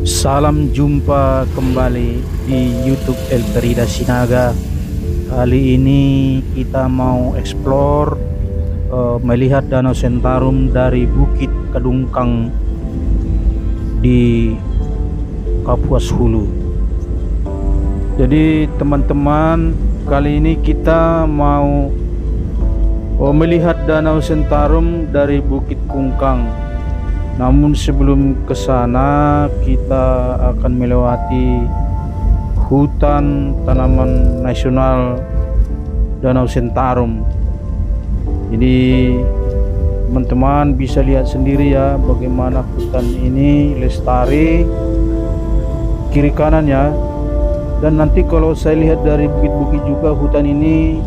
Salam jumpa kembali di YouTube El Perida Sinaga. Kali ini kita mau explore melihat Danau Sentarum dari Bukit Kadungkang di Kapuas Hulu. Jadi teman-teman, kali ini kita mau melihat Danau Sentarum dari Bukit Kungkang. Namun sebelum ke sana kita akan melewati hutan tanaman nasional Danau Sentarum. Jadi teman-teman bisa lihat sendiri ya bagaimana hutan ini lestari kiri kanannya. Dan nanti kalau saya lihat dari bukit-bukit juga, hutan ini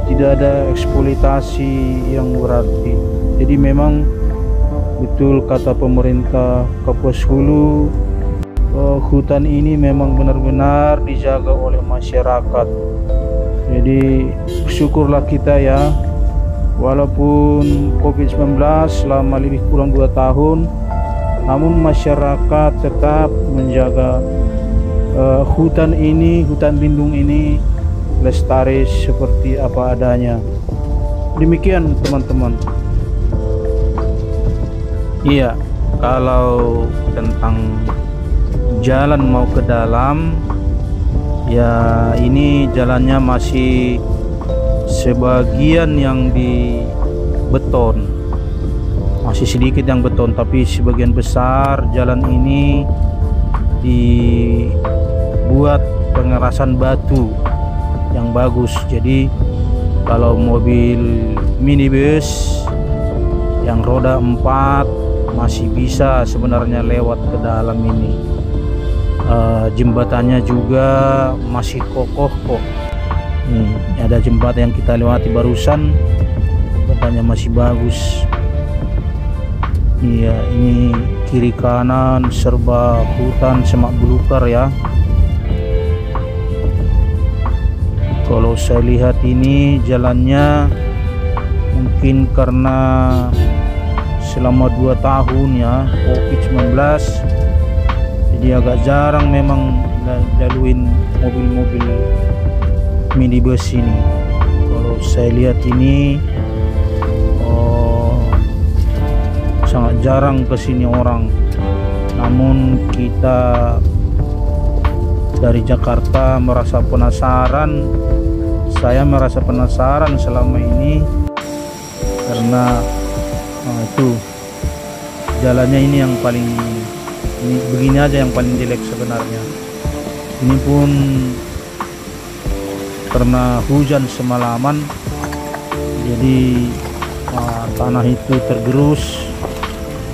tidak ada eksploitasi yang berarti. Jadi memang betul kata pemerintah Kapuas Hulu, hutan ini memang benar-benar dijaga oleh masyarakat. Jadi syukurlah kita ya, walaupun COVID-19 selama lebih kurang 2 tahun, namun masyarakat tetap menjaga hutan ini, hutan lindung ini lestari seperti apa adanya. Demikian teman-teman. Iya, kalau tentang jalan mau ke dalam, ya ini jalannya masih sebagian yang di beton, masih sedikit yang beton, tapi sebagian besar jalan ini dibuat pengerasan batu yang bagus. Jadi kalau mobil minibus yang roda 4 masih bisa sebenarnya lewat ke dalam ini. Jembatannya juga masih kokoh kok. Nih, ada jembatan yang kita lewati barusan, jembatannya masih bagus. Iya, ini kiri kanan serba hutan semak belukar ya. Kalau saya lihat ini jalannya mungkin karena selama 2 tahun ya COVID-19, jadi agak jarang memang laluin mobil-mobil minibus ini. Kalau saya lihat ini sangat jarang kesini orang. Namun kita dari Jakarta merasa penasaran, saya merasa penasaran selama ini karena itu jalannya ini yang paling ini begini aja yang paling jelek sebenarnya. Ini pun karena hujan semalaman, jadi tanah itu tergerus.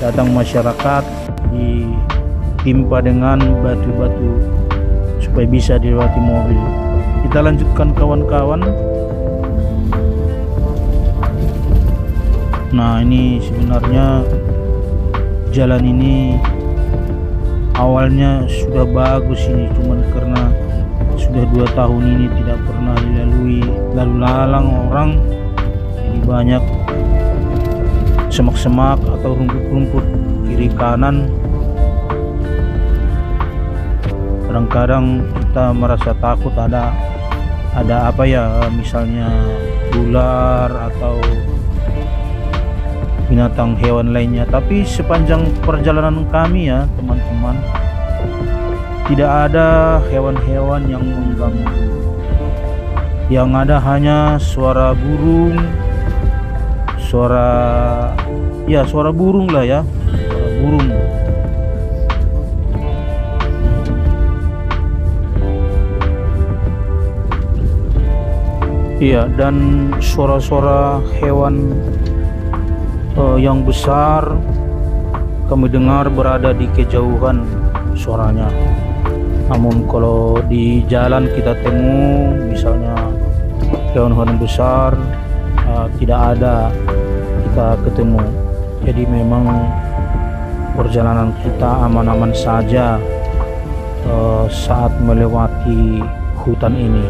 Datang masyarakat ditimpa dengan batu-batu supaya bisa dilewati mobil. Kita lanjutkan kawan-kawan. Nah, ini sebenarnya jalan ini awalnya sudah bagus ini, cuman karena sudah 2 tahun ini tidak pernah dilalui lalu lalang orang, jadi banyak semak-semak atau rumput-rumput kiri kanan. Kadang-kadang kita merasa takut ada apa ya, misalnya ular atau binatang hewan lainnya. Tapi sepanjang perjalanan kami ya teman-teman, tidak ada hewan-hewan yang mengganggu. Yang ada hanya suara burung, suara burung lah ya, suara burung. Iya, dan suara-suara hewan yang besar kami dengar berada di kejauhan suaranya. Namun kalau di jalan kita temu misalnya hewan-hewan besar, tidak ada kita ketemu. Jadi memang perjalanan kita aman-aman saja saat melewati hutan ini.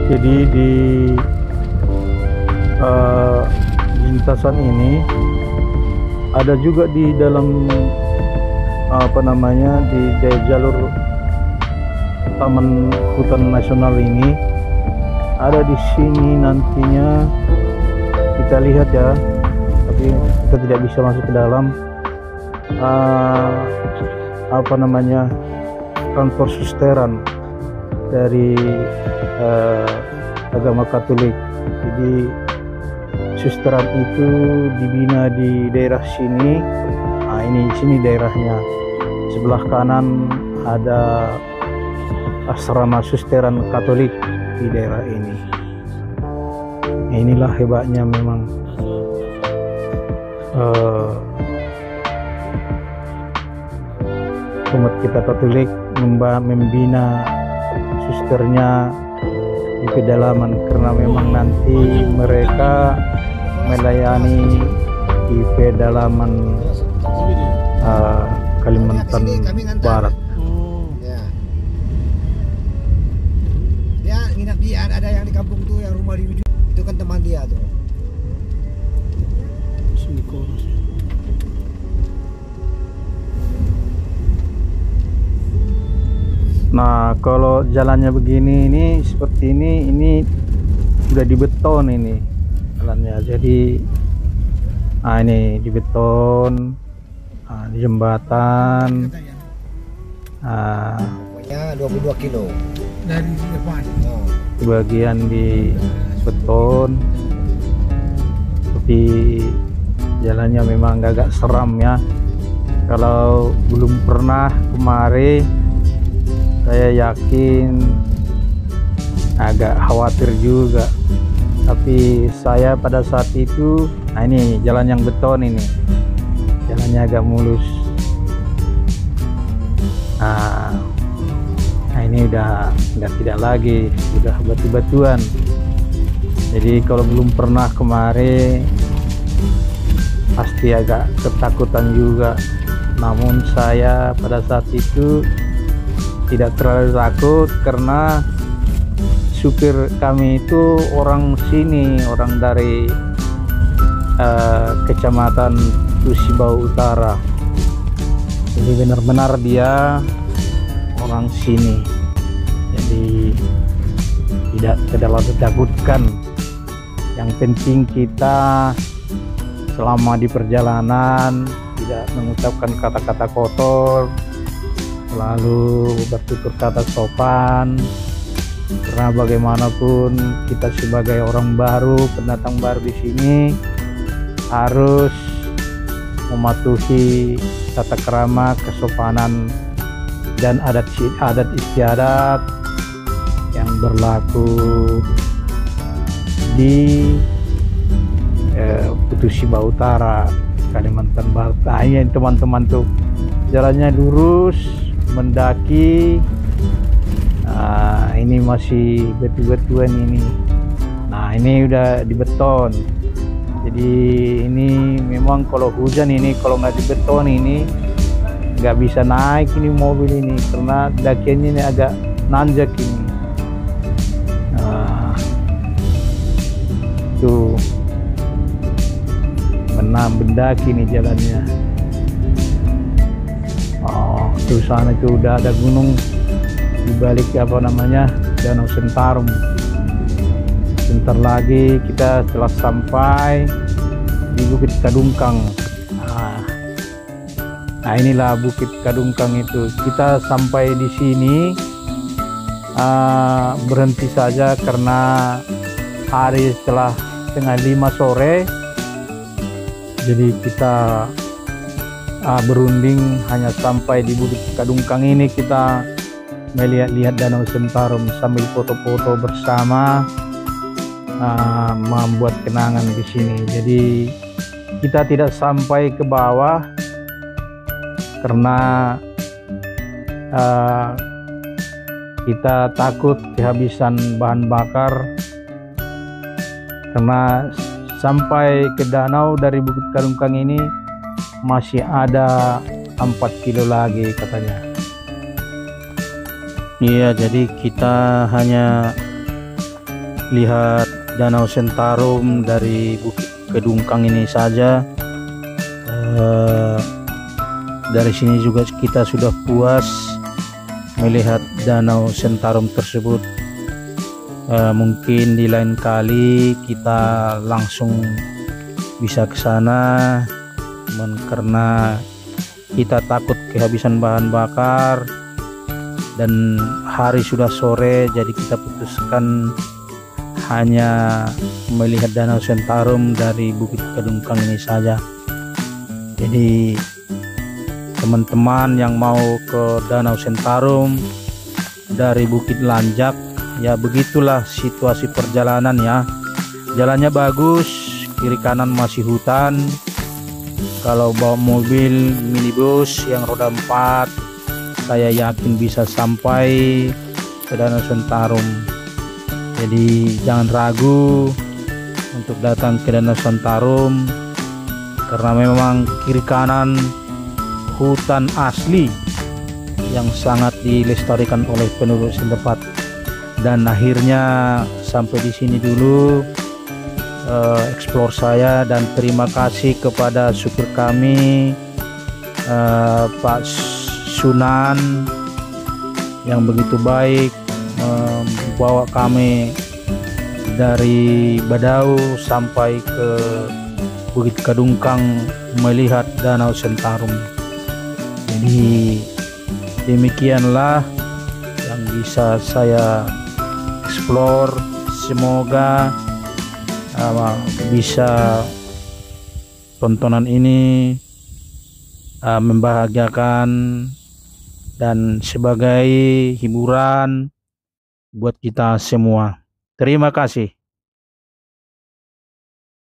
Jadi di lintasan ini ada juga di dalam di jalur Taman Hutan Nasional ini ada di sini nantinya kita lihat ya, tapi kita tidak bisa masuk ke dalam. Kantor susteran dari agama Katolik. Jadi susteran itu dibina di daerah sini. Nah, ini sini daerahnya. Sebelah kanan ada asrama susteran Katolik di daerah ini. Inilah hebatnya memang umat kita Katolik membina susternya di pedalaman, karena memang nanti mereka melayani di pedalaman Kalimantan Barat. Ya. Dia nginap di ada yang di kampung tuh yang rumah di ujung itu kan teman dia tuh. Nah, kalau jalannya begini, ini seperti ini udah dibeton ini jalannya. Jadi ini dibeton, di jembatan. Pokoknya 22 kilo dari depan. Bagian di beton, tapi jalannya memang agak seram ya. Kalau belum pernah kemari, saya yakin agak khawatir juga. Tapi saya pada saat itu, ini jalan yang beton ini, jalannya agak mulus. Nah ini udah tidak lagi, udah batu-batuan. Jadi kalau belum pernah kemari pasti agak ketakutan juga. Namun saya pada saat itu tidak terlalu takut, karena supir kami itu orang sini, orang dari Kecamatan Tusibau Utara. Jadi benar-benar dia orang sini, jadi tidak terlalu ditakutkan. Yang penting kita selama di perjalanan tidak mengucapkan kata-kata kotor, lalu bertutur kata sopan, karena bagaimanapun kita sebagai orang baru, pendatang baru di sini, harus mematuhi tata krama, kesopanan, dan adat istiadat yang berlaku di Tusibau Utara, Kalimantan Barat. Nah, ini teman-teman tuh jalannya lurus mendaki. Nah, ini masih batu-batuan ini. Nah, ini udah dibeton. Jadi ini memang kalau hujan ini, kalau nggak dibeton ini nggak bisa naik ini mobil ini, karena dakiannya ini agak nanjak ini. Nah, tuh mendaki nih jalannya. Oh, tuh sana itu udah ada gunung di balik Danau Sentarum. Sebentar lagi kita telah sampai di Bukit Kadungkang. Nah, inilah Bukit Kadungkang itu. Kita sampai di sini berhenti saja karena hari setelah 4:30 sore. Jadi kita berunding hanya sampai di Bukit Kadungkang ini. Kita melihat-lihat Danau Sentarum sambil foto-foto bersama, membuat kenangan di sini. Jadi kita tidak sampai ke bawah karena kita takut kehabisan bahan bakar, karena sampai ke danau dari Bukit Kadungkang ini masih ada 4 kilo lagi katanya. Iya, jadi kita hanya lihat Danau Sentarum dari Bukit Kedungkang ini saja. Dari sini juga kita sudah puas melihat Danau Sentarum tersebut. Mungkin di lain kali kita langsung bisa ke sana, karena kita takut kehabisan bahan bakar dan hari sudah sore, jadi kita putuskan hanya melihat Danau Sentarum dari Bukit Kedungkang ini saja. Jadi teman-teman yang mau ke Danau Sentarum dari Bukit Lanjak, ya begitulah situasi perjalanan ya. Jalannya bagus, kiri kanan masih hutan. Kalau bawa mobil minibus yang roda 4, saya yakin bisa sampai ke Danau Sentarum. Jadi jangan ragu untuk datang ke Danau Sentarum, karena memang kiri kanan hutan asli yang sangat dilestarikan oleh penduduk setempat. Dan akhirnya sampai di sini dulu explore saya, dan terima kasih kepada supir kami Pak Sunan yang begitu baik membawa kami dari Badau sampai ke Bukit Kedungkang melihat Danau Sentarum. Jadi demikianlah yang bisa saya explore. Semoga bisa tontonan ini membahagiakan dan sebagai hiburan buat kita semua. Terima kasih.